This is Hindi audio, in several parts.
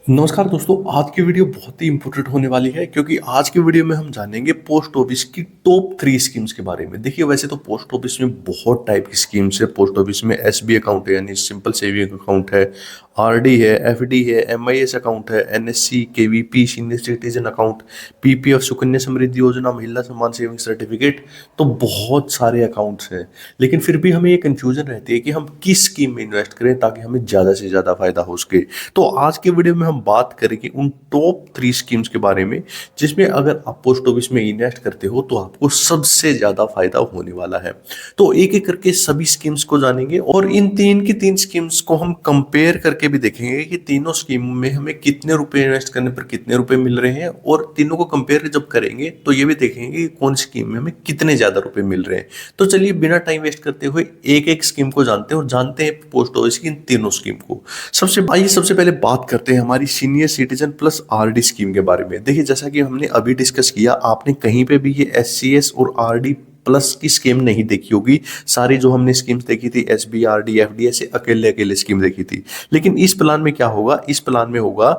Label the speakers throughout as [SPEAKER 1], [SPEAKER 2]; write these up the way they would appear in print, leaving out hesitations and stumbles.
[SPEAKER 1] नमस्कार दोस्तों, आज की वीडियो बहुत ही इंपॉर्टेंट होने वाली है क्योंकि आज की वीडियो में हम जानेंगे पोस्ट ऑफिस की टॉप 3 स्कीम्स के बारे में। देखिए, वैसे तो पोस्ट ऑफिस में बहुत टाइप की स्कीम्स है। पोस्ट ऑफिस में एसबी अकाउंट है यानी सिंपल सेविंग अकाउंट है, आरडी है, एफडी है, एमआईएस अकाउंट है, NSC, KVP, senior citizen account, PPF, Sukanya Samriddhi Yojana, Mahila सम्मान सेविंग सर्टिफिकेट। तो बहुत सारे अकाउंट्स हैं, लेकिन फिर भी हमें ये कंफ्यूजन रहती है कि हम किस स्कीम में इन्वेस्ट करें ताकि हमें ज़्यादा से ज़्यादा फायदा हो सके। तो आज के वीडियो में हम बात करेंगे उन टॉप 3 स्कीम्स के बारे में जिसमें अगर आप पोस्ट ऑफिस में इन्वेस्ट करते हो तो आपको सबसे ज़्यादा फायदा होने वाला है। तो एक एक करके सभी स्कीम्स को जानेंगे और इन तीन की तीन स्कीम्स को हम कंपेयर करके भी देखेंगे कि तीनों स्कीम में हमें कितने रुपए इन्वेस्ट करने पर कितने रुपए मिल रहे हैं, और तीनों को कंपेयर जब करेंगे तो ये भी देखेंगे कि कौन सी स्कीम में हमें कितने ज़्यादा रुपए मिल रहे हैं। तो चलिए बिना टाइम वेस्ट करते हुए एक एक स्कीम को जानते हैं और जानते हैं पोस्ट ऑफिस की इन तीनों स्कीम को। सबसे पहले बात करते हैं हमारी senior citizen plus RD scheme के बारे में। देखिए, जैसा कि हमने अभी डिस्कस किया, आपने कहीं पे भी ये एससीएस और आरडी प्लस की स्कीम नहीं देखी होगी। सारी जो हमने स्कीम्स देखी थी एसबी, आरडी, एफडी, ऐसे अकेले अकेले स्कीम देखी थी। लेकिन इस प्लान में क्या होगा, इस प्लान में होगा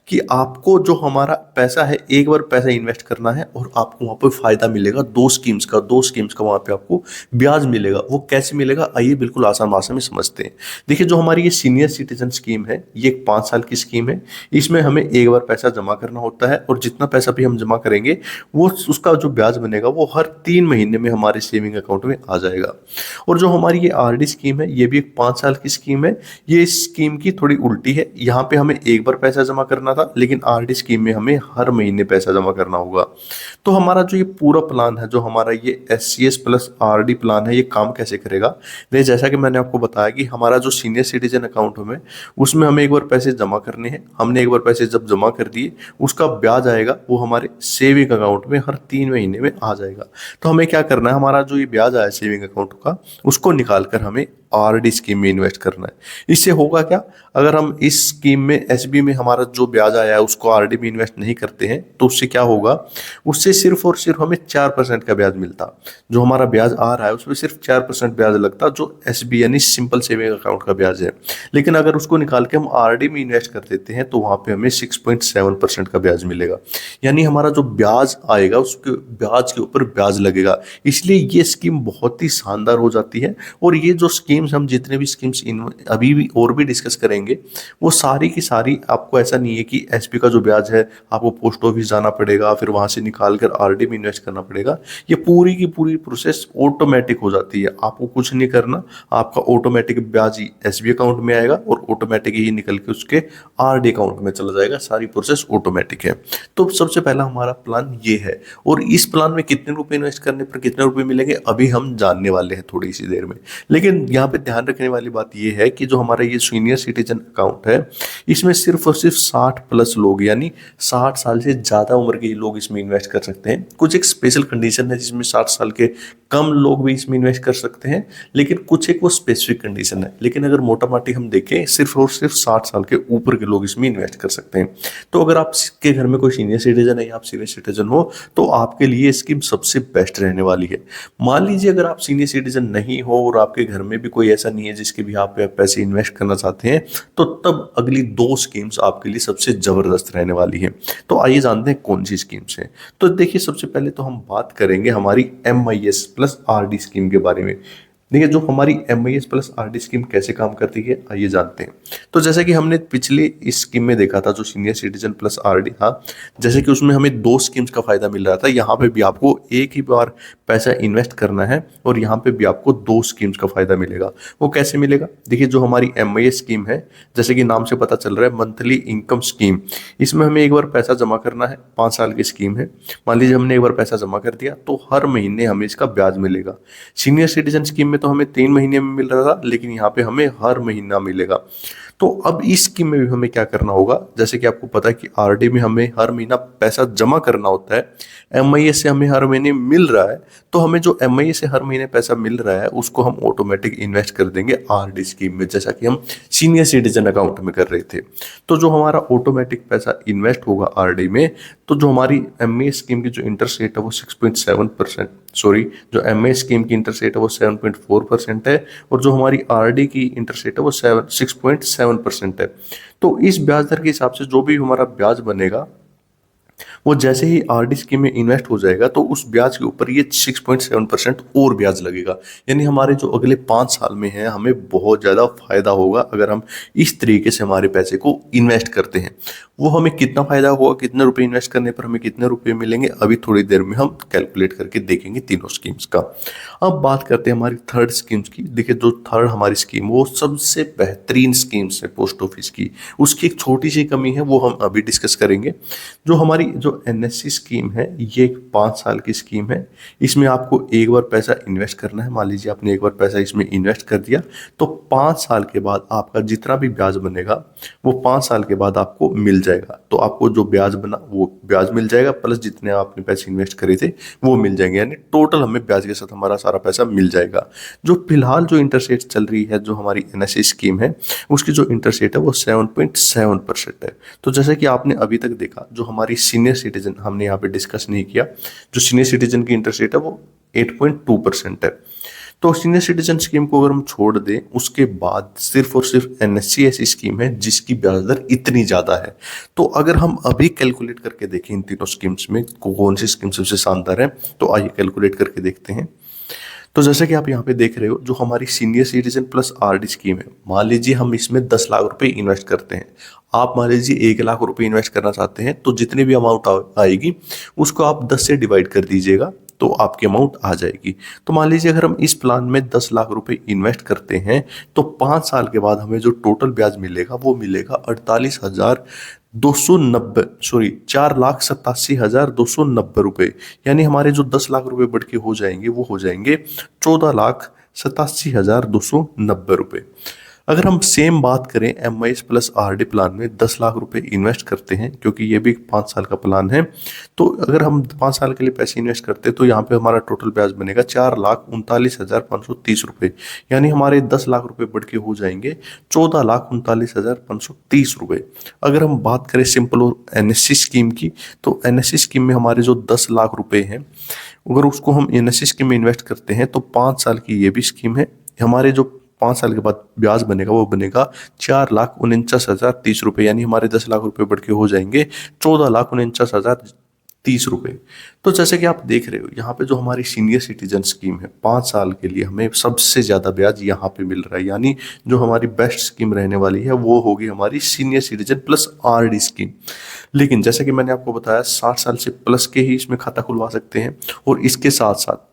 [SPEAKER 1] कि आपको जो हमारा पैसा है, एक बार पैसा इन्वेस्ट करना है और आपको वहां पर फायदा मिलेगा दो स्कीम्स का वहां पे आपको ब्याज मिलेगा। वो कैसे मिलेगा, आइए बिल्कुल आसान भाषा में समझते हैं। देखिए, जो हमारी ये सीनियर सिटीजन स्कीम है, ये एक 5 साल की स्कीम है। इसमें हमें एक बार पैसा जमा करना होता है और जितना पैसा भी हम जमा करेंगे वो उसका जो ब्याज बनेगा वो हर 3 महीने में हमारे सेविंग अकाउंट में आ जाएगा। और जो हमारी ये आरडी स्कीम है, ये भी एक 5 साल की स्कीम है। ये स्कीम की थोड़ी उल्टी है, यहाँ पे हमें एक बार पैसा जमा करना था, लेकिन आरडी स्कीम में हमें हर महीने पैसा जमा करना होगा। तो हमारा जो ये पूरा प्लान है, जो हमारा ये एससीएस प्लस आरडी प्लान है, ये काम कैसे करेगा। देखिए, जैसा कि मैंने आपको बताया कि हमारा जो सीनियर सिटीजन अकाउंट में, उसमें हमें एक बार पैसे जमा करने हैं। हमने एक बार पैसे जब जमा कर दिए, उसका ब्याज आएगा वो हमारे सेविंग अकाउंट में हर 3 महीने में आ जाएगा। तो हमें क्या करना है, हमारा जो ये ब्याज आया सेविंग अकाउंट का, उसको निकाल कर हमें आरडी स्कीम में इन्वेस्ट करना है। इससे होगा क्या, अगर हम इस स्कीम में एसबी में हमारा जो ब्याज आया है उसको आरडी में इन्वेस्ट नहीं करते हैं तो उससे क्या होगा, उससे सिर्फ और सिर्फ हमें 4% का ब्याज मिलता। जो हमारा ब्याज आ रहा है उसमें सिर्फ 4% ब्याज लगता, जो एसबी यानी सिंपल सेविंग अकाउंट का ब्याज है। लेकिन अगर उसको निकाल के हम आरडी में इन्वेस्ट कर देते हैं तो वहां पे हमें 6.7% का ब्याज मिलेगा। यानी हमारा जो ब्याज आएगा उसके ब्याज के ऊपर ब्याज लगेगा। इसलिए ये स्कीम बहुत ही शानदार हो जाती है। और ये जो स्कीम्स, हम जितने भी स्कीम्स अभी भी और भी डिस्कस करेंगे, वो सारी की सारी, आपको ऐसा नहीं है कि एसपी का जो ब्याज है आपको पोस्ट ऑफिस जाना पड़ेगा फिर वहां से निकाल कर आरडी में इन्वेस्ट करना पड़ेगा। ये पूरी की पूरी प्रोसेस ऑटोमेटिक हो जाती है, आपको कुछ नहीं करना। आपका ऑटोमेटिक ब्याज एसबी अकाउंट में आएगा और ऑटोमेटिक ही निकल के उसके आरडी अकाउंट में चला जाएगा। सारी प्रोसेस ऑटोमेटिक है। तो सबसे पहला हमारा प्लान ये है। और इस प्लान में कितने रुपए इन्वेस्ट करने पर कितने रुपए मिलेंगे अभी हम जानने वाले हैं थोड़ी सी देर में। लेकिन यहाँ पे ध्यान रखने वाली बात ये है कि जो हमारा ये सीनियर सिटीजन अकाउंट है, इसमें सिर्फ और सिर्फ 60 प्लस लोग यानी 60 साल से ज़्यादा उम्र के लोग इसमें इन्वेस्ट कर सकते हैं। कुछ एक स्पेशल कंडीशन है जिसमें 60 साल के कम लोग भी इसमें इन्वेस्ट कर सकते हैं, लेकिन कुछ एक वो स्पेसिफिक कंडीशन है। लेकिन अगर मोटा माटी हम देखें, सिर्फ और सिर्फ 60 साल के ऊपर के लोग इसमें इन्वेस्ट कर सकते हैं। तो अगर आपके घर में कोई सीनियर सिटीजन है या आप सीनियर सिटीजन हो तो आपके लिए स्कीम सबसे बेस्ट रहने वाली है। मान लीजिए अगर आप सीनियर सिटीजन नहीं हो और आपके घर में भी कोई ऐसा नहीं है जिसके भी आप पैसे इन्वेस्ट करना चाहते हैं, तो तब अगली 2 स्कीम्स आपके लिए सबसे जबरदस्त रहने वाली है। तो आइए जानते हैं कौन सी स्कीम्स हैं। तो देखिए, सबसे पहले तो हम बात करेंगे हमारी एमआईएस प्लस आरडी स्कीम के बारे में। देखिए, जो हमारी एमआईएस प्लस आरडी स्कीम कैसे काम करती है आइए जानते हैं। तो जैसे कि हमने पिछले इस स्कीम में देखा था, जो सीनियर सिटीजन प्लस आरडी था, जैसे कि उसमें हमें 2 स्कीम्स का फायदा मिल रहा था। यहाँ पे भी आपको एक ही बार पैसा इन्वेस्ट करना है और यहाँ पे भी आपको 2 स्कीम्स का फायदा मिलेगा। वो कैसे मिलेगा, देखिए, जो हमारी एमआईएस स्कीम है, जैसे कि नाम से पता चल रहा है, मंथली इनकम स्कीम। इसमें हमें एक बार पैसा जमा करना है, 5 साल की स्कीम है। मान लीजिए हमने एक बार पैसा जमा कर दिया तो हर महीने हमें इसका ब्याज मिलेगा। सीनियर सिटीजन स्कीम में तो हमें 3 महीने में मिल रहा था, लेकिन यहाँ पे हमें हर महीना मिलेगा। तो अब इस स्कीम में भी हमें क्या करना होगा, जैसे कि आपको पता है कि आरडी में हमें हर महीना पैसा जमा करना होता है, एमआईएस से हमें हर महीने मिल रहा है, तो हमें जो एमआईएस से हर महीने पैसा मिल रहा है उसको हम ऑटोमेटिक इन्वेस्ट कर देंगे आरडी स्कीम में, जैसा कि हम सीनियर सिटीजन अकाउंट में कर रहे थे। तो जो हमारा ऑटोमेटिक पैसा इन्वेस्ट होगा आरडी में, तो जो हमारी एमए स्कीम की जो इंटरेस्ट रेट है वो 6.7%, सॉरी, जो एमए स्कीम की इंटरेस्ट रेट है वो 7.4% है, और जो हमारी आरडी की इंटरेस्ट रेट है वो 6.7% है। तो इस ब्याज दर के हिसाब से जो भी हमारा ब्याज बनेगा वो जैसे ही आरडी स्कीम में इन्वेस्ट हो जाएगा तो उस ब्याज के ऊपर ये 6.7% और ब्याज लगेगा। यानी हमारे जो अगले 5 साल में है हमें बहुत ज़्यादा फायदा होगा अगर हम इस तरीके से हमारे पैसे को इन्वेस्ट करते हैं। वो हमें कितना फायदा होगा, कितने रुपए इन्वेस्ट करने पर हमें कितने रुपए मिलेंगे, अभी थोड़ी देर में हम कैलकुलेट करके देखेंगे तीनों स्कीम्स का। अब बात करते हैं हमारी थर्ड स्कीम्स की। देखिए, जो थर्ड हमारी स्कीम वो सबसे बेहतरीन स्कीम्स है पोस्ट ऑफिस की। उसकी एक छोटी सी कमी है वो हम अभी डिस्कस करेंगे। जो हमारी जो एनएससी स्कीम है ये एक 5 साल की स्कीम है। इसमें आपको एक बार पैसा इन्वेस्ट करना है। मान लीजिए आपने एक बार पैसा इसमें इन्वेस्ट कर दिया तो 5 साल के बाद आपका जितना भी ब्याज बनेगा वो 5 साल के बाद आपको मिल जाएगा। तो आपको जो ब्याज बना वो ब्याज मिल जाएगा, प्लस जितने आपने पैसे इन्वेस्ट करे थे वो मिल जाएंगे, यानी टोटल हमें ब्याज के साथ हमारा सारा पैसा मिल जाएगा। जो फिलहाल जो इंटरेस्ट रेट चल रही है जो हमारी एनएससी स्कीम है उसकी जो इंटरेस्ट रेट है वो 7.7% है। तो जैसे कि आपने अभी तक देखा, जो हमारी सीनियर सिटीजन, हमने यहाँ पे डिस्कस नहीं किया, जो सीनियर सिटीजन की इंटरेस्ट रेट है वो 8.2% है। तो सीनियर सिटीजन स्कीम को अगर हम छोड़ दें उसके बाद सिर्फ और सिर्फ एनएससी ऐसी स्कीम है जिसकी ब्याज दर इतनी ज़्यादा है। तो अगर हम अभी कैलकुलेट करके देखें इन तीनों स्कीम्स में कौन सी स्कीम सबसे शानदार है, तो आइए कैलकुलेट करके देखते हैं। तो जैसे कि आप यहाँ पे देख रहे हो, जो हमारी senior citizen plus RD scheme है, मान लीजिए हम इसमें 10 लाख रुपए इन्वेस्ट करते हैं। आप मान लीजिए 1 लाख रुपए इन्वेस्ट करना चाहते हैं तो जितनी भी अमाउंट आएगी उसको आप 10 से डिवाइड कर दीजिएगा तो आपकी अमाउंट आ जाएगी। तो मान लीजिए अगर हम इस प्लान में 10 लाख रुपए इन्वेस्ट करते हैं तो 5 साल के बाद हमें जो टोटल ब्याज मिलेगा वो मिलेगा 48,290, सॉरी 4,87,290 रुपये। यानी हमारे जो 10 लाख रुपए बढ़ के हो जाएंगे वो हो जाएंगे 14,87,290 रुपये। अगर हम सेम बात करें एमआईएस प्लस आरडी प्लान में 10 लाख रुपए इन्वेस्ट करते हैं, क्योंकि ये भी 5 साल का प्लान है, तो अगर हम 5 साल के लिए पैसे इन्वेस्ट करते हैं तो यहाँ पे हमारा टोटल ब्याज बनेगा 4,39,530 रुपये। यानी हमारे 10 लाख रुपए बढ़ के हो जाएंगे 14,39,530 रुपये। अगर हम बात करें सिंपल और एनएससी स्कीम की, तो एनएससी स्कीम में हमारे जो 10 लाख रुपए हैं अगर उसको हम एनएससी स्कीम में इन्वेस्ट करते हैं तो 5 साल की ये भी स्कीम है। हमारे जो 5 साल के बाद ब्याज बनेगा वो बनेगा 4,49,030 रुपये। यानी हमारे 10 लाख रुपए बढ़ के हो जाएंगे 14,49,030 रुपये। तो जैसे कि आप देख रहे हो यहाँ पे जो हमारी सीनियर सिटीजन स्कीम है 5 साल के लिए हमें सबसे ज़्यादा ब्याज यहाँ पे मिल रहा है। यानी जो हमारी बेस्ट स्कीम रहने वाली है वो होगी हमारी senior citizen plus RD scheme. लेकिन जैसे कि मैंने आपको बताया 60 साल से प्लस के ही इसमें खाता खुलवा सकते हैं। और इसके साथ साथ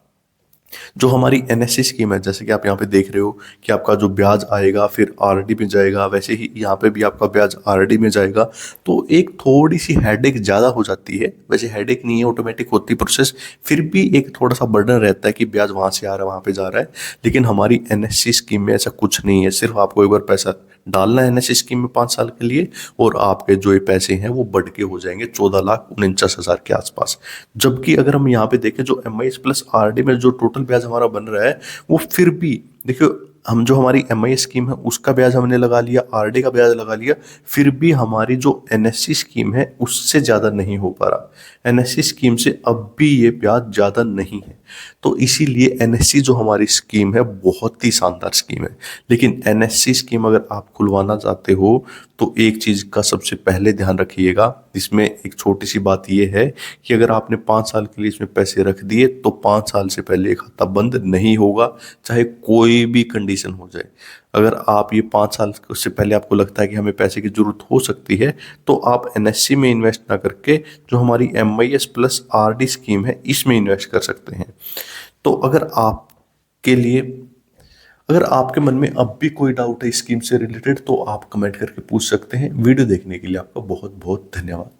[SPEAKER 1] जो हमारी एनएससी स्कीम है, जैसे कि आप यहाँ पे देख रहे हो कि आपका जो ब्याज आएगा फिर आरडी में जाएगा, वैसे ही यहाँ पे भी आपका ब्याज आरडी में जाएगा। तो एक थोड़ी सी हेडेक ज़्यादा हो जाती है, वैसे हेडेक नहीं है, ऑटोमेटिक होती प्रोसेस, फिर भी एक थोड़ा सा बर्डन रहता है कि ब्याज वहाँ से आ रहा है वहाँ पे जा रहा है। लेकिन हमारी एनएससी स्कीम में ऐसा कुछ नहीं है, सिर्फ आपको एक बार पैसा डालना है एनएससी स्कीम में 5 साल के लिए और आपके जो ये पैसे हैं वो बढ़ के हो जाएंगे 14,49,000 के आसपास। जबकि अगर हम यहाँ पे देखें जो एमआईएस प्लस आरडी में जो टोटल ब्याज हमारा बन रहा है वो फिर भी देखियो, हम जो हमारी एमआईएस स्कीम है उसका ब्याज हमने लगा लिया, आरडी का ब्याज लगा लिया, फिर भी हमारी जो एनएससी स्कीम है उससे ज़्यादा नहीं हो पा रहा। एनएससी स्कीम से अब भी ये ब्याज ज़्यादा नहीं है। तो इसीलिए एनएससी जो हमारी स्कीम है बहुत ही शानदार स्कीम है। लेकिन एनएससी स्कीम अगर आप खुलवाना चाहते हो तो एक चीज़ का सबसे पहले ध्यान रखिएगा, इसमें एक छोटी सी बात ये है कि अगर आपने 5 साल के लिए इसमें पैसे रख दिए तो 5 साल से पहले खाता बंद नहीं होगा, चाहे कोई भी कंडीशन हो जाए। अगर आप ये 5 साल से पहले आपको लगता है कि हमें पैसे की ज़रूरत हो सकती है तो आप एनएससी में इन्वेस्ट ना करके जो हमारी एमआईएस प्लस आरडी स्कीम है इसमें इन्वेस्ट कर सकते हैं। तो अगर आपके मन में अब भी कोई डाउट है स्कीम से रिलेटेड तो आप कमेंट करके पूछ सकते हैं। वीडियो देखने के लिए आपका बहुत बहुत धन्यवाद।